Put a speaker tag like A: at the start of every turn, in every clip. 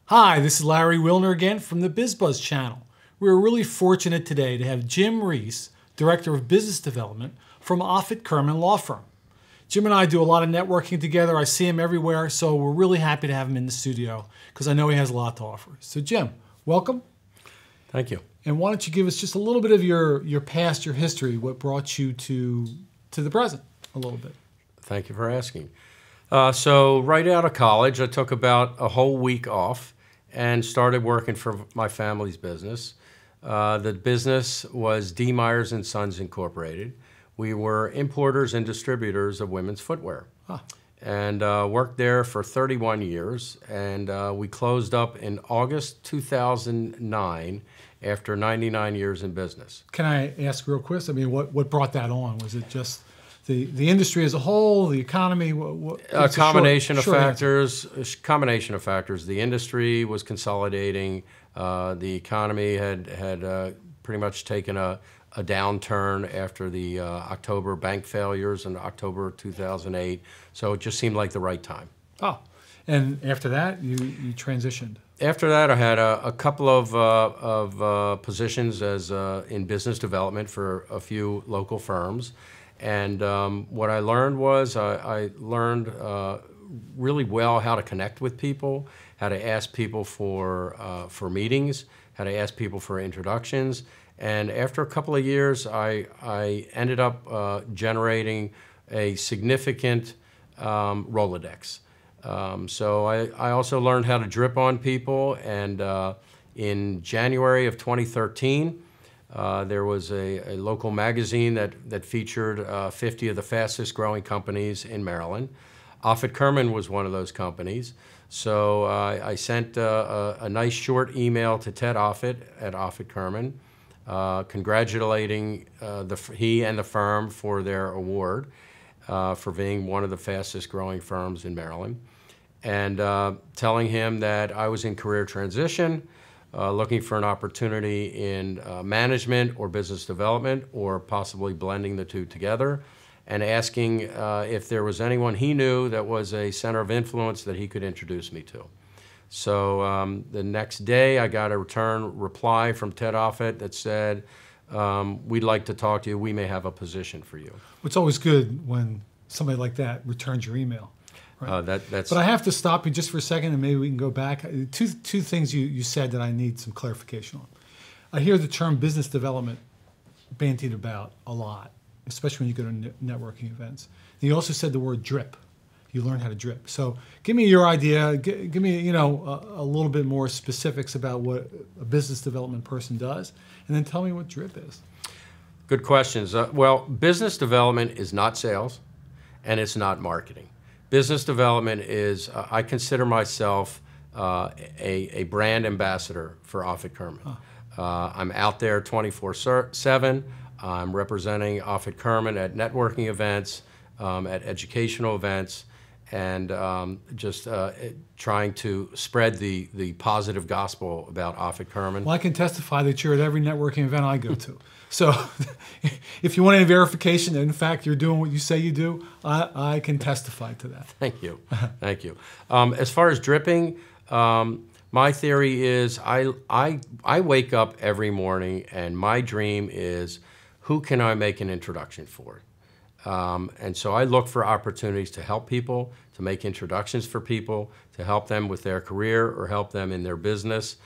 A: Hi, this is Larry Wilner again from the Bizz Buzz Channel. We're really fortunate today to have Jim Ries, Director of Business Development from Offit-Kurman Law Firm. Jim and I do a lot of networking together. I see him everywhere, so we're really happy to have him in the studio because I know he has a lot to offer. So Jim, welcome.
B: Thank you.
A: And why don't you give us just a little bit of your past, your history, what brought you to the present a little bit.
B: Thank you for asking. So right out of college, I took about a whole week off and started working for my family's business. The business was D. Myers & Sons Incorporated. We were importers and distributors of women's footwear.
A: Huh.
B: And worked there for 31 years. And we closed up in August 2009 after 99 years in business.
A: Can I ask real quick? I mean, what brought that on? Was it just the industry as a whole, the economy?
B: A combination of factors. Combination of factors. The industry was consolidating. The economy had pretty much taken a downturn after the October bank failures in October 2008. So it just seemed like the right time.
A: Oh, and after that, you transitioned.
B: After that, I had a couple of positions as in business development for a few local firms. And what I learned was I learned really well how to connect with people, how to ask people for meetings, how to ask people for introductions. And after a couple of years, I ended up generating a significant Rolodex. So I also learned how to drip on people. And in January of 2013, there was a local magazine that featured 50 of the fastest growing companies in Maryland. Offit-Kurman was one of those companies. So I sent a nice short email to Ted Offit at Offit-Kurman, congratulating he and the firm for their award for being one of the fastest growing firms in Maryland, and telling him that I was in career transition, looking for an opportunity in management or business development, or possibly blending the two together, and asking if there was anyone he knew that was a center of influence that he could introduce me to. So the next day, I got a return reply from Ted Offit that said, we'd like to talk to you. We may have a position for you.
A: It's always good when somebody like that returns your email. Right?
B: But
A: I have to stop you just for a second, and maybe we can go back. Two things you said that I need some clarification on. I hear the term business development bandied about a lot, especially when you go to networking events. And you also said the word drip. You learn how to drip. So give me your idea. Give me a little bit more specifics about what a business development person does, and then tell me what drip is.
B: Good questions. Well, business development is not sales, and it's not marketing. Business development is, I consider myself a brand ambassador for Offit-Kurman. Huh. I'm out there 24/7. I'm representing Offit-Kurman at networking events, at educational events, and just trying to spread the positive gospel about Offit-Kurman.
A: Well, I can testify that you're at every networking event I go to. So if you want any verification that, in fact, you're doing what you say you do, I can testify to that.
B: Thank you. Thank you. As far as dripping, my theory is I wake up every morning and my dream is, who can I make an introduction for? And so I look for opportunities to help people, to make introductions for people, to help them with their career or help them in their business.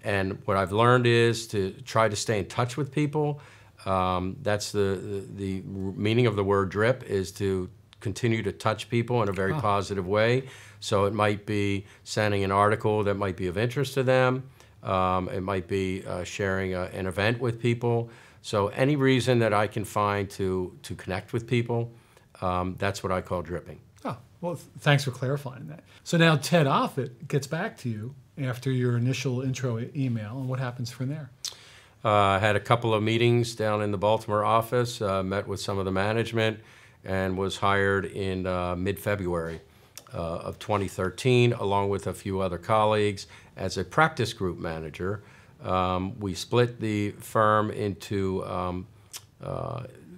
B: And what I've learned is to try to stay in touch with people. That's the meaning of the word drip, is to continue to touch people in a very positive way. So it might be sending an article that might be of interest to them. It might be sharing an event with people. So any reason that I can find to connect with people, that's what I call dripping.
A: Oh, well, thanks for clarifying that. So now Ted Offit gets back to you after your initial intro email, and what happens from there?
B: I had a couple of meetings down in the Baltimore office, met with some of the management, and was hired in mid-February of 2013, along with a few other colleagues, as a practice group manager. We split the firm into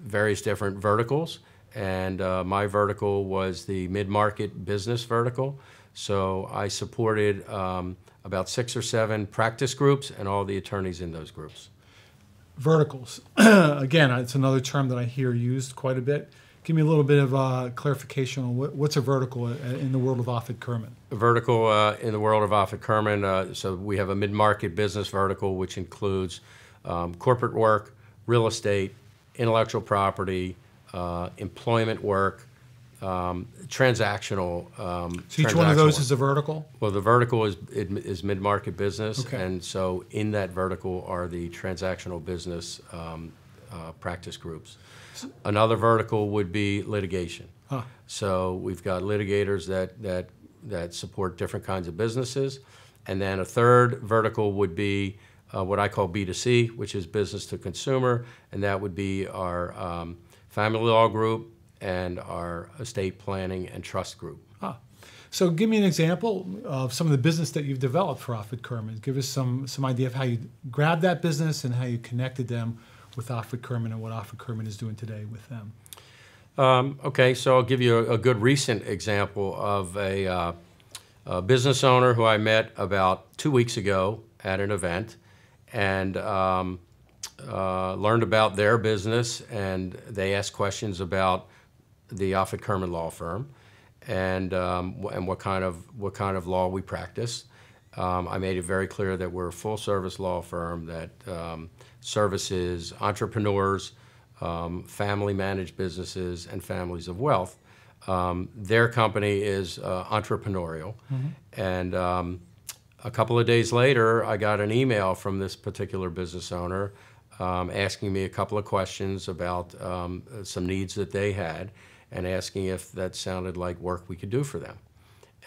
B: various different verticals, and my vertical was the mid-market business vertical. So I supported about 6 or 7 practice groups and all the attorneys in those groups.
A: Verticals. Again, it's another term that I hear used quite a bit. Give me a little bit of clarification on what's a vertical in the world of Offit-Kurman.
B: A vertical in the world of Offit-Kurman, so we have a mid-market business vertical, which includes corporate work, real estate, intellectual property, employment work, transactional.
A: So each one of those is a vertical?
B: Well, the vertical is mid-market business,
A: Okay.
B: and so in that vertical are the transactional business practice groups. Another vertical would be litigation.
A: Huh.
B: So we've got litigators that support different kinds of businesses, and then a third vertical would be what I call B2C, which is business to consumer, and that would be our family law group and our estate planning and trust group.
A: Ah. So give me an example of some of the business that you've developed for Offit-Kurman. Give us some idea of how you grabbed that business and how you connected them with Offit-Kurman and what Offit-Kurman is doing today with them.
B: Okay, so I'll give you a good recent example of a business owner who I met about 2 weeks ago at an event, and learned about their business, and they asked questions about the Offit-Kurman Law Firm and what kind of law we practice. I made it very clear that we're a full-service law firm that services entrepreneurs, family-managed businesses, and families of wealth. Their company is entrepreneurial, and a couple of days later, I got an email from this particular business owner asking me a couple of questions about some needs that they had, and asking if that sounded like work we could do for them.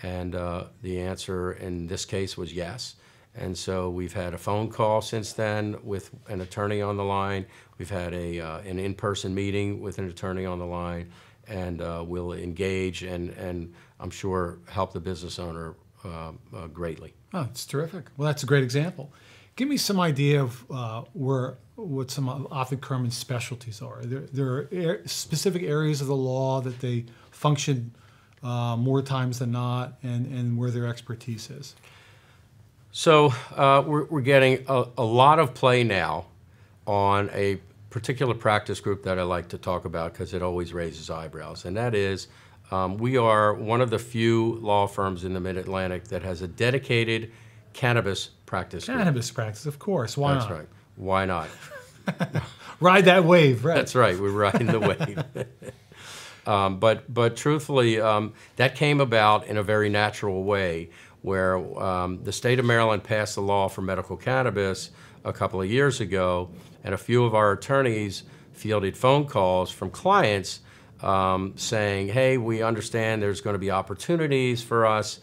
B: And the answer in this case was yes. And so we've had a phone call since then with an attorney on the line. We've had an in-person meeting with an attorney on the line, and we'll engage and I'm sure help the business owner greatly.
A: Oh, it's terrific. Well, that's a great example. Give me some idea of what some of Offit-Kurman's specialties are. There are specific areas of the law that they function more times than not, and where their expertise is.
B: So we're getting a lot of play now on a particular practice group that I like to talk about because it always raises eyebrows, and that is we are one of the few law firms in the Mid-Atlantic that has a dedicated cannabis practice group.
A: Cannabis practice, of course. Why not?
B: That's right. Why not?
A: Ride that wave, right?
B: That's right. We're riding the wave. But truthfully, that came about in a very natural way, where the state of Maryland passed a law for medical cannabis a couple of years ago, and a few of our attorneys fielded phone calls from clients saying, hey, we understand there's going to be opportunities for us,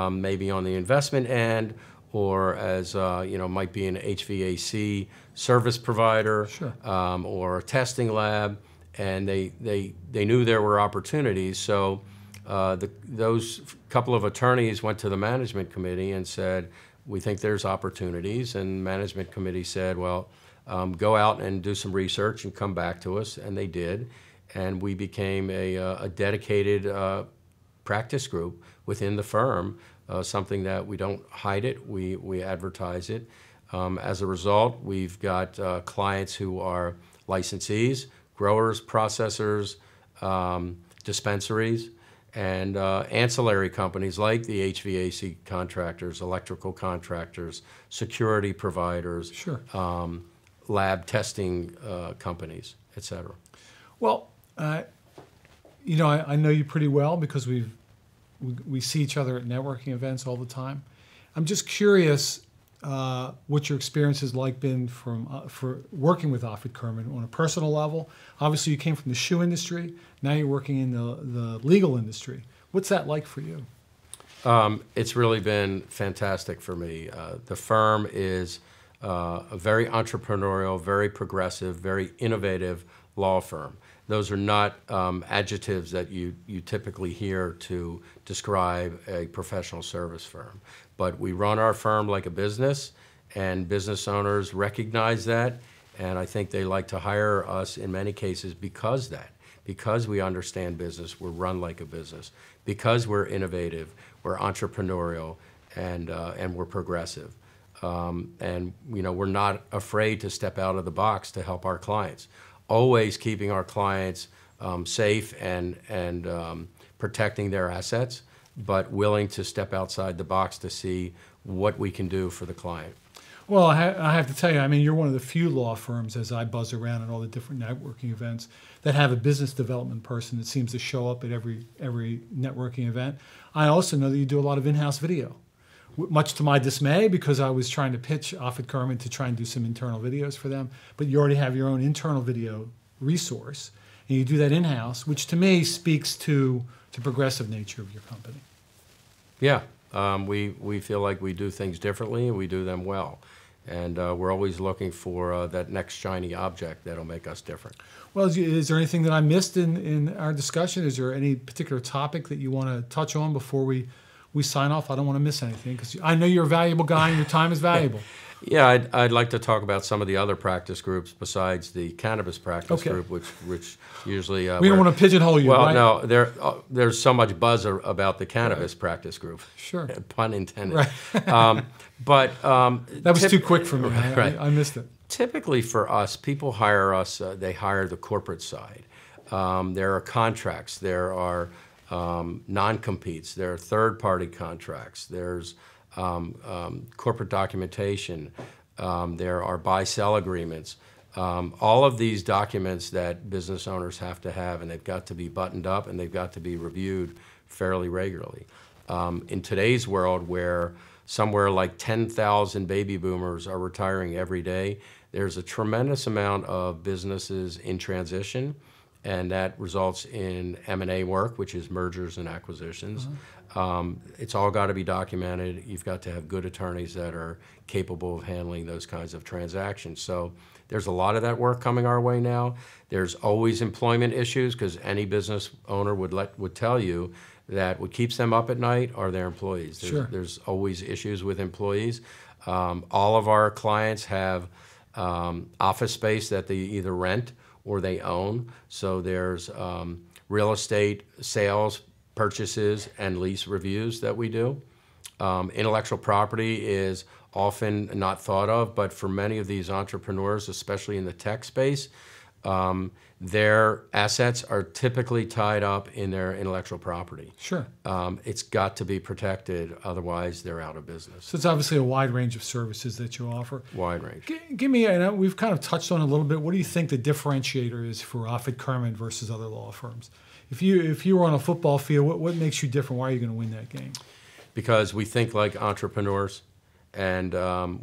B: maybe on the investment end, or as might be an HVAC service provider,
A: sure.
B: Or a testing lab, and they knew there were opportunities. So those couple of attorneys went to the management committee and said, we think there's opportunities, and management committee said, well, go out and do some research and come back to us, and they did, and we became a dedicated practice group within the firm, something that we don't hide it, we advertise it. As a result, we've got clients who are licensees, growers, processors, dispensaries, and ancillary companies like the HVAC contractors, electrical contractors, security providers,
A: sure.
B: Lab testing companies, et cetera.
A: Well, I know you pretty well because we see each other at networking events all the time. I'm just curious what your experience has been for working with Offit-Kurman on a personal level. Obviously, you came from the shoe industry. Now you're working in the legal industry. What's that like for you?
B: It's really been fantastic for me. The firm is a very entrepreneurial, very progressive, very innovative law firm. Those are not adjectives that you typically hear to describe a professional service firm. But we run our firm like a business, and business owners recognize that, and I think they like to hire us in many cases because because we understand business, we're run like a business. Because we're innovative, we're entrepreneurial, and we're progressive. And we're not afraid to step out of the box to help our clients. Always keeping our clients safe and protecting their assets, but willing to step outside the box to see what we can do for the client.
A: Well, I have to tell you, I mean, you're one of the few law firms, as I buzz around at all the different networking events, that have a business development person that seems to show up at every networking event. I also know that you do a lot of in-house video, much to my dismay, because I was trying to pitch Offit-Kurman to try and do some internal videos for them. But you already have your own internal video resource, and you do that in-house, which to me speaks to the progressive nature of your company.
B: Yeah, we feel like we do things differently and we do them well. And we're always looking for that next shiny object that'll make us different.
A: Well, is there anything that I missed in our discussion? Is there any particular topic that you want to touch on before we sign off? I don't want to miss anything, because I know you're a valuable guy and your time is valuable.
B: Yeah, I'd like to talk about some of the other practice groups besides the cannabis practice group, which usually
A: we don't want to pigeonhole you.
B: Well,
A: right?
B: no, there's so much buzz about the cannabis practice group.
A: Sure,
B: pun intended.
A: Right.
B: But
A: that was too quick for me.
B: Right.
A: I missed it.
B: Typically for us, people hire us. They hire the corporate side. There are contracts. There are non-competes. There are third-party contracts. There's corporate documentation. There are buy-sell agreements. All of these documents that business owners have to have, and they've got to be buttoned up, and they've got to be reviewed fairly regularly. In today's world, where somewhere like 10,000 baby boomers are retiring every day, there's a tremendous amount of businesses in transition, and that results in M&A work, which is mergers and acquisitions. It's all got to be documented. You've got to have good attorneys that are capable of handling those kinds of transactions. So there's a lot of that work coming our way now. There's always employment issues, because any business owner would tell you that what keeps them up at night are their employees. There's always issues with employees. All of our clients have office space that they either rent or they own. So there's real estate sales, purchases, and lease reviews that we do. Intellectual property is often not thought of, but for many of these entrepreneurs, especially in the tech space, their assets are typically tied up in their intellectual property.
A: Sure.
B: It's got to be protected, otherwise they're out of business.
A: So it's obviously a wide range of services that you offer.
B: Wide range.
A: Give me, and we've kind of touched on it a little bit, what do you think the differentiator is for Offit-Kurman versus other law firms? If you were on a football field, what makes you different? Why are you going to win that game?
B: Because we think like entrepreneurs, and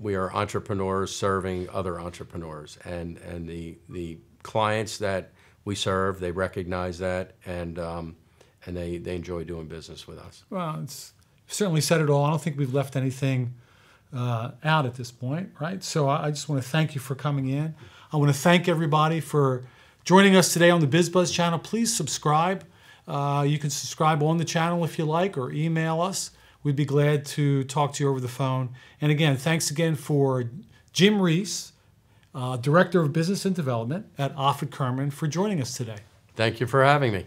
B: we are entrepreneurs serving other entrepreneurs, and the clients that we serve, they recognize that, and they enjoy doing business with us.
A: Well, it's certainly said it all. I don't think we've left anything out at this point, right? So I just want to thank you for coming in. I want to thank everybody for joining us today on the Bizz Buzz Channel. Please subscribe. You can subscribe on the channel if you like, or email us. We'd be glad to talk to you over the phone. And again, thanks again for Jim Ries, Director of Business and Development at Offit-Kurman, for joining us today.
B: Thank you for having me.